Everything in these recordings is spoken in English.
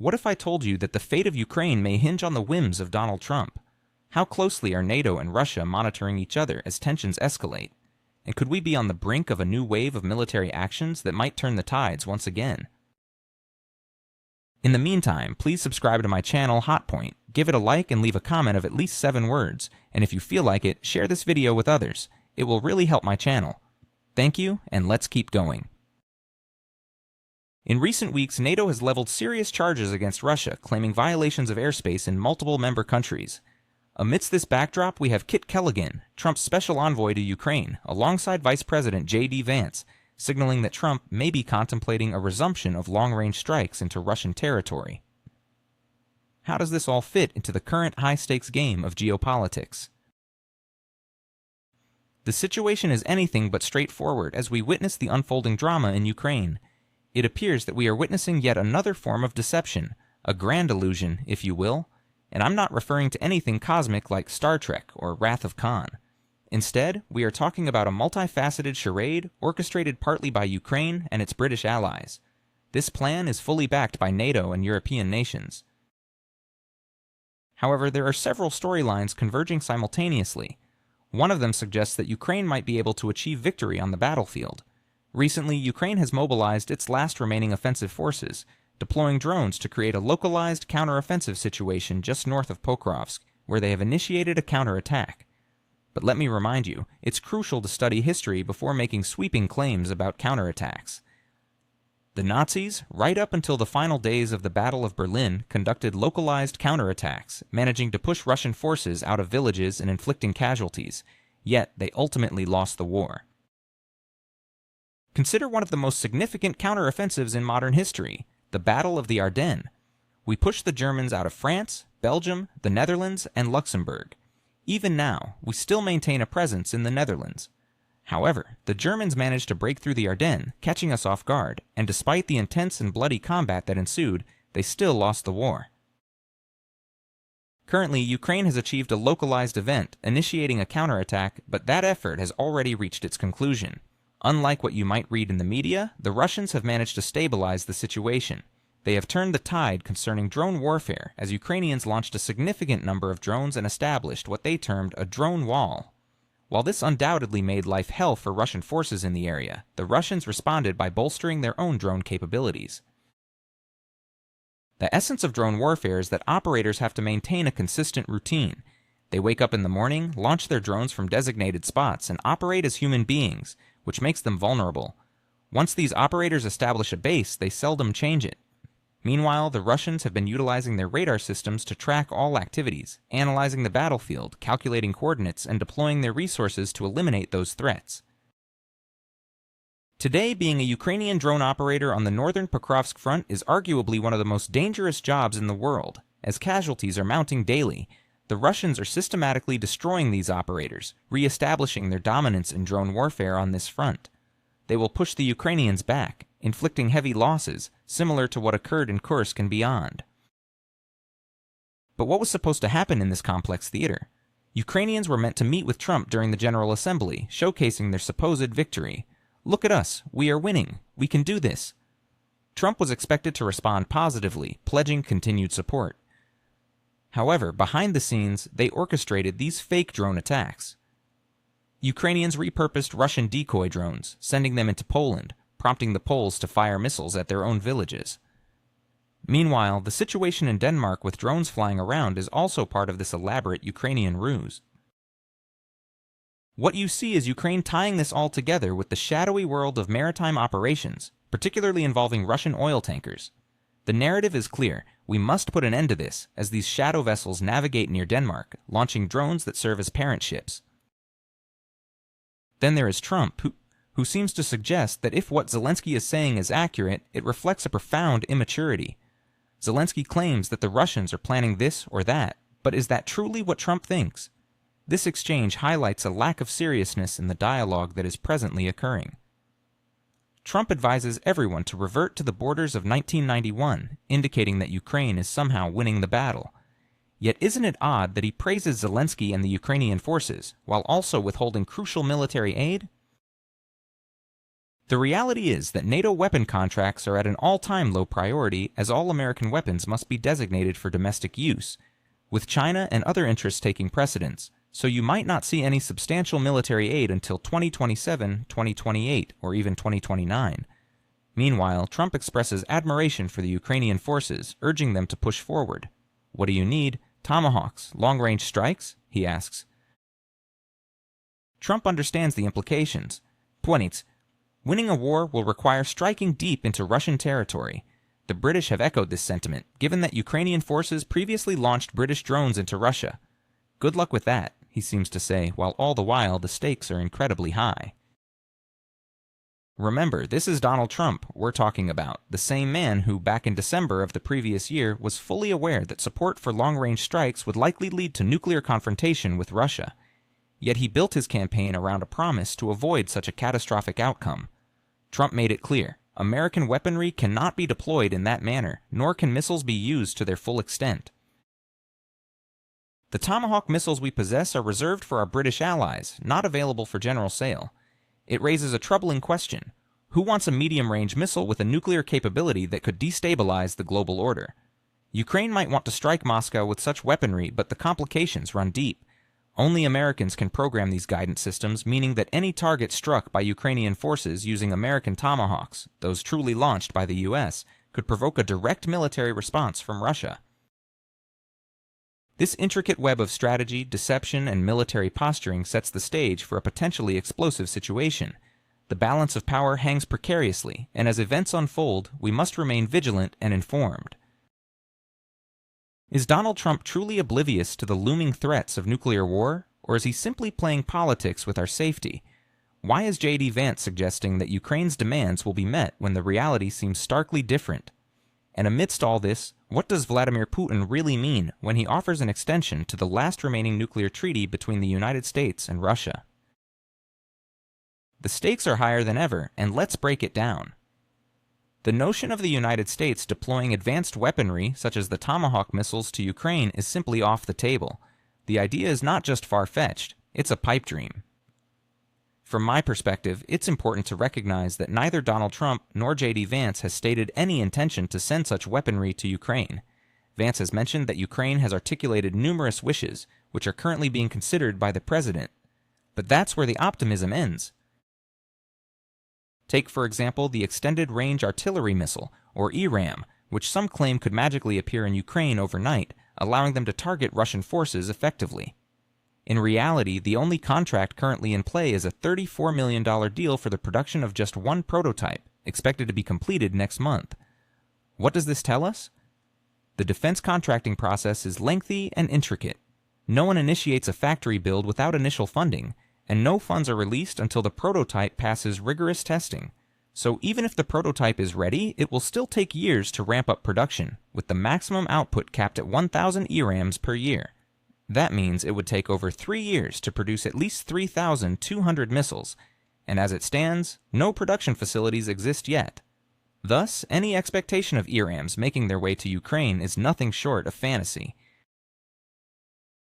What if I told you that the fate of Ukraine may hinge on the whims of Donald Trump? How closely are NATO and Russia monitoring each other as tensions escalate? And could we be on the brink of a new wave of military actions that might turn the tides once again? In the meantime, please subscribe to my channel, HotPoint, give it a like and leave a comment of at least 7 words, and if you feel like it, share this video with others. It will really help my channel. Thank you, and let's keep going. In recent weeks, NATO has leveled serious charges against Russia, claiming violations of airspace in multiple member countries. Amidst this backdrop, we have Kit Kellogg, Trump's special envoy to Ukraine, alongside Vice President J.D. Vance, signaling that Trump may be contemplating a resumption of long-range strikes into Russian territory. How does this all fit into the current high-stakes game of geopolitics? The situation is anything but straightforward as we witness the unfolding drama in Ukraine. It appears that we are witnessing yet another form of deception, a grand illusion, if you will, and I'm not referring to anything cosmic like Star Trek or Wrath of Khan. Instead, we are talking about a multifaceted charade orchestrated partly by Ukraine and its British allies. This plan is fully backed by NATO and European nations. However, there are several storylines converging simultaneously. One of them suggests that Ukraine might be able to achieve victory on the battlefield. Recently, Ukraine has mobilized its last remaining offensive forces, deploying drones to create a localized counteroffensive situation just north of Pokrovsk, where they have initiated a counterattack. But let me remind you, it's crucial to study history before making sweeping claims about counterattacks. The Nazis, right up until the final days of the Battle of Berlin, conducted localized counterattacks, managing to push Russian forces out of villages and inflicting casualties, yet they ultimately lost the war. Consider one of the most significant counteroffensives in modern history, the Battle of the Ardennes. We pushed the Germans out of France, Belgium, the Netherlands, and Luxembourg. Even now, we still maintain a presence in the Netherlands. However, the Germans managed to break through the Ardennes, catching us off guard, and despite the intense and bloody combat that ensued, they still lost the war. Currently, Ukraine has achieved a localized event, initiating a counterattack, but that effort has already reached its conclusion. Unlike what you might read in the media, the Russians have managed to stabilize the situation. They have turned the tide concerning drone warfare as Ukrainians launched a significant number of drones and established what they termed a drone wall. While this undoubtedly made life hell for Russian forces in the area, the Russians responded by bolstering their own drone capabilities. The essence of drone warfare is that operators have to maintain a consistent routine. They wake up in the morning, launch their drones from designated spots, and operate as human beings, which makes them vulnerable. Once these operators establish a base, they seldom change it. Meanwhile, the Russians have been utilizing their radar systems to track all activities, analyzing the battlefield, calculating coordinates, and deploying their resources to eliminate those threats. Today, being a Ukrainian drone operator on the northern Pokrovsk front is arguably one of the most dangerous jobs in the world, as casualties are mounting daily. The Russians are systematically destroying these operators, re-establishing their dominance in drone warfare on this front. They will push the Ukrainians back, inflicting heavy losses, similar to what occurred in Kursk and beyond. But what was supposed to happen in this complex theater? Ukrainians were meant to meet with Trump during the General Assembly, showcasing their supposed victory. Look at us, we are winning, we can do this. Trump was expected to respond positively, pledging continued support. However, behind the scenes, they orchestrated these fake drone attacks. Ukrainians repurposed Russian decoy drones, sending them into Poland, prompting the Poles to fire missiles at their own villages. Meanwhile, the situation in Denmark with drones flying around is also part of this elaborate Ukrainian ruse. What you see is Ukraine tying this all together with the shadowy world of maritime operations, particularly involving Russian oil tankers. The narrative is clear. We must put an end to this, as these shadow vessels navigate near Denmark, launching drones that serve as parent ships. Then there is Trump, who seems to suggest that if what Zelensky is saying is accurate, it reflects a profound immaturity. Zelensky claims that the Russians are planning this or that, but is that truly what Trump thinks? This exchange highlights a lack of seriousness in the dialogue that is presently occurring. Trump advises everyone to revert to the borders of 1991, indicating that Ukraine is somehow winning the battle. Yet isn't it odd that he praises Zelensky and the Ukrainian forces, while also withholding crucial military aid? The reality is that NATO weapon contracts are at an all-time low priority, as all American weapons must be designated for domestic use, with China and other interests taking precedence, so you might not see any substantial military aid until 2027, 2028, or even 2029. Meanwhile, Trump expresses admiration for the Ukrainian forces, urging them to push forward. What do you need? Tomahawks, long-range strikes? He asks. Trump understands the implications. Points. Winning a war will require striking deep into Russian territory. The British have echoed this sentiment, given that Ukrainian forces previously launched British drones into Russia. Good luck with that, he seems to say, while all the while the stakes are incredibly high. Remember, this is Donald Trump we're talking about, the same man who, back in December of the previous year, was fully aware that support for long-range strikes would likely lead to nuclear confrontation with Russia. Yet he built his campaign around a promise to avoid such a catastrophic outcome. Trump made it clear, American weaponry cannot be deployed in that manner, nor can missiles be used to their full extent. The Tomahawk missiles we possess are reserved for our British allies, not available for general sale. It raises a troubling question. Who wants a medium-range missile with a nuclear capability that could destabilize the global order? Ukraine might want to strike Moscow with such weaponry, but the complications run deep. Only Americans can program these guidance systems, meaning that any target struck by Ukrainian forces using American Tomahawks, those truly launched by the US, could provoke a direct military response from Russia. This intricate web of strategy, deception, and military posturing sets the stage for a potentially explosive situation. The balance of power hangs precariously, and as events unfold, we must remain vigilant and informed. Is Donald Trump truly oblivious to the looming threats of nuclear war, or is he simply playing politics with our safety? Why is J.D. Vance suggesting that Ukraine's demands will be met when the reality seems starkly different? And amidst all this, what does Vladimir Putin really mean when he offers an extension to the last remaining nuclear treaty between the United States and Russia? The stakes are higher than ever, and let's break it down. The notion of the United States deploying advanced weaponry, such as the Tomahawk missiles, to Ukraine is simply off the table. The idea is not just far-fetched, it's a pipe dream. From my perspective, it's important to recognize that neither Donald Trump nor J.D. Vance has stated any intention to send such weaponry to Ukraine. Vance has mentioned that Ukraine has articulated numerous wishes, which are currently being considered by the president. But that's where the optimism ends. Take, for example, the Extended Range Artillery Missile, or ERAM, which some claim could magically appear in Ukraine overnight, allowing them to target Russian forces effectively. In reality, the only contract currently in play is a $34 million deal for the production of just one prototype, expected to be completed next month. What does this tell us? The defense contracting process is lengthy and intricate. No one initiates a factory build without initial funding, and no funds are released until the prototype passes rigorous testing. So even if the prototype is ready, it will still take years to ramp up production, with the maximum output capped at 1,000 ERAMs per year. That means it would take over 3 years to produce at least 3,200 missiles, and as it stands, no production facilities exist yet. Thus, any expectation of ERAMs making their way to Ukraine is nothing short of fantasy.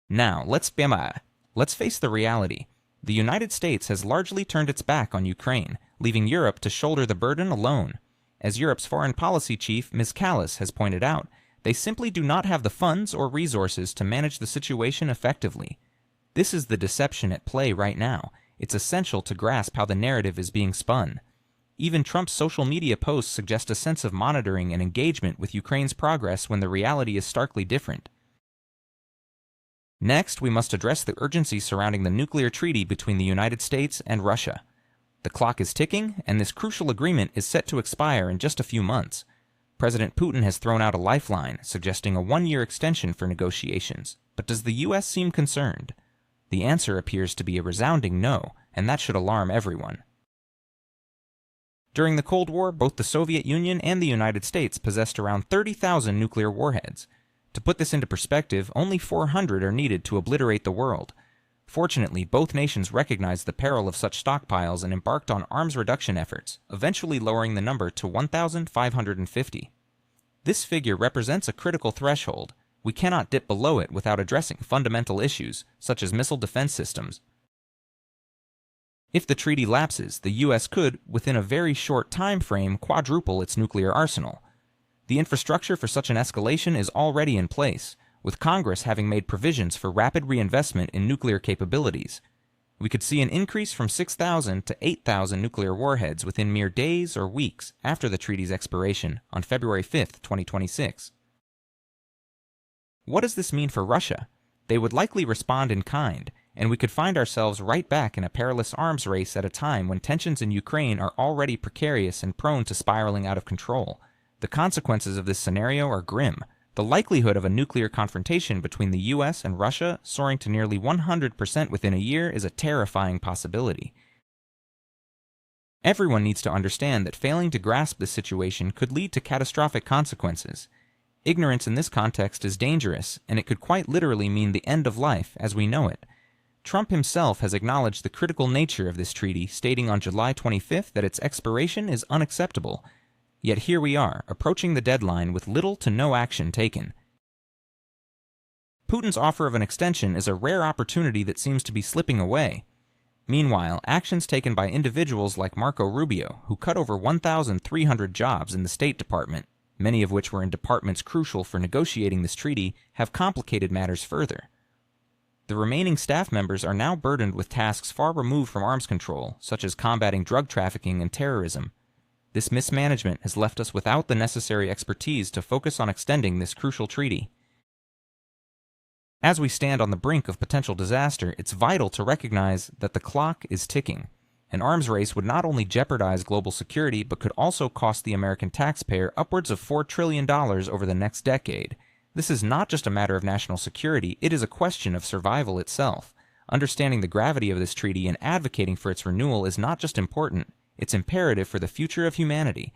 Now, let's face the reality. The United States has largely turned its back on Ukraine, leaving Europe to shoulder the burden alone. As Europe's foreign policy chief, Ms. Callas, has pointed out, they simply do not have the funds or resources to manage the situation effectively. This is the deception at play right now. It's essential to grasp how the narrative is being spun. Even Trump's social media posts suggest a sense of monitoring and engagement with Ukraine's progress when the reality is starkly different. Next, we must address the urgency surrounding the nuclear treaty between the United States and Russia. The clock is ticking, and this crucial agreement is set to expire in just a few months. President Putin has thrown out a lifeline, suggesting a 1-year extension for negotiations. But does the U.S. seem concerned? The answer appears to be a resounding no, and that should alarm everyone. During the Cold War, both the Soviet Union and the United States possessed around 30,000 nuclear warheads. To put this into perspective, only 400 are needed to obliterate the world. Fortunately, both nations recognized the peril of such stockpiles and embarked on arms reduction efforts, eventually lowering the number to 1,550. This figure represents a critical threshold. We cannot dip below it without addressing fundamental issues, such as missile defense systems. If the treaty lapses, the U.S. could, within a very short time frame, quadruple its nuclear arsenal. The infrastructure for such an escalation is already in place, with Congress having made provisions for rapid reinvestment in nuclear capabilities. We could see an increase from 6,000 to 8,000 nuclear warheads within mere days or weeks after the treaty's expiration on February 5, 2026. What does this mean for Russia? They would likely respond in kind, and we could find ourselves right back in a perilous arms race at a time when tensions in Ukraine are already precarious and prone to spiraling out of control. The consequences of this scenario are grim. The likelihood of a nuclear confrontation between the U.S. and Russia soaring to nearly 100% within a year is a terrifying possibility. Everyone needs to understand that failing to grasp this situation could lead to catastrophic consequences. Ignorance in this context is dangerous, and it could quite literally mean the end of life as we know it. Trump himself has acknowledged the critical nature of this treaty, stating on July 25th that its expiration is unacceptable. Yet here we are, approaching the deadline with little to no action taken. Putin's offer of an extension is a rare opportunity that seems to be slipping away. Meanwhile, actions taken by individuals like Marco Rubio, who cut over 1,300 jobs in the State Department, many of which were in departments crucial for negotiating this treaty, have complicated matters further. The remaining staff members are now burdened with tasks far removed from arms control, such as combating drug trafficking and terrorism. This mismanagement has left us without the necessary expertise to focus on extending this crucial treaty. As we stand on the brink of potential disaster, it's vital to recognize that the clock is ticking. An arms race would not only jeopardize global security, but could also cost the American taxpayer upwards of $4 trillion over the next decade. This is not just a matter of national security, it is a question of survival itself. Understanding the gravity of this treaty and advocating for its renewal is not just important, it's imperative for the future of humanity.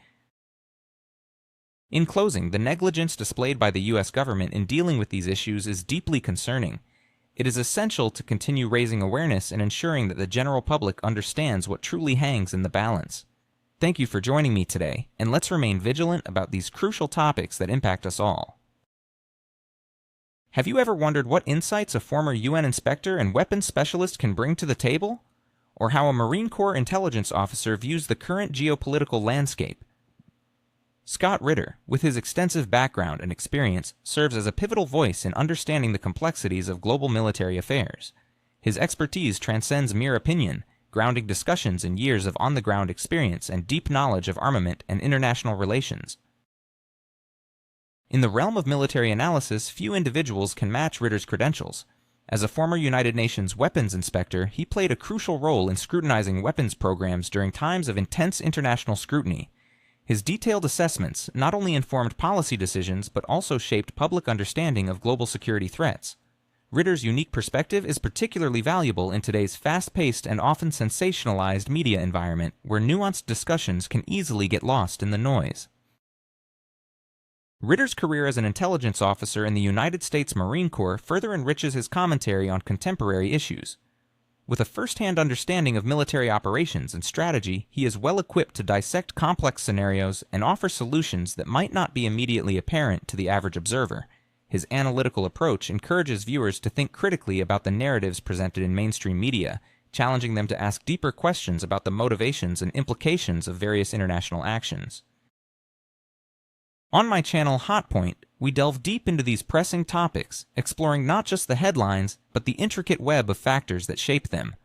In closing, the negligence displayed by the U.S. government in dealing with these issues is deeply concerning. It is essential to continue raising awareness and ensuring that the general public understands what truly hangs in the balance. Thank you for joining me today, and let's remain vigilant about these crucial topics that impact us all. Have you ever wondered what insights a former UN inspector and weapons specialist can bring to the table? Or how a Marine Corps intelligence officer views the current geopolitical landscape? Scott Ritter, with his extensive background and experience, serves as a pivotal voice in understanding the complexities of global military affairs. His expertise transcends mere opinion, grounding discussions in years of on-the-ground experience and deep knowledge of armament and international relations. In the realm of military analysis, few individuals can match Ritter's credentials. As a former United Nations weapons inspector, he played a crucial role in scrutinizing weapons programs during times of intense international scrutiny. His detailed assessments not only informed policy decisions but also shaped public understanding of global security threats. Ritter's unique perspective is particularly valuable in today's fast-paced and often sensationalized media environment, where nuanced discussions can easily get lost in the noise. Ritter's career as an intelligence officer in the United States Marine Corps further enriches his commentary on contemporary issues. With a first-hand understanding of military operations and strategy, he is well equipped to dissect complex scenarios and offer solutions that might not be immediately apparent to the average observer. His analytical approach encourages viewers to think critically about the narratives presented in mainstream media, challenging them to ask deeper questions about the motivations and implications of various international actions. On my channel HotPoint, we delve deep into these pressing topics, exploring not just the headlines, but the intricate web of factors that shape them.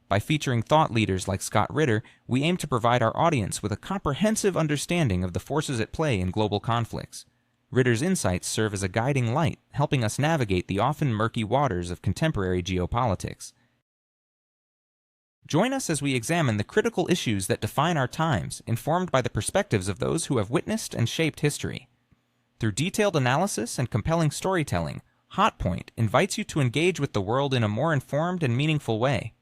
By featuring thought leaders like Scott Ritter, we aim to provide our audience with a comprehensive understanding of the forces at play in global conflicts. Ritter's insights serve as a guiding light, helping us navigate the often murky waters of contemporary geopolitics. Join us as we examine the critical issues that define our times, informed by the perspectives of those who have witnessed and shaped history. Through detailed analysis and compelling storytelling, HotPoint invites you to engage with the world in a more informed and meaningful way.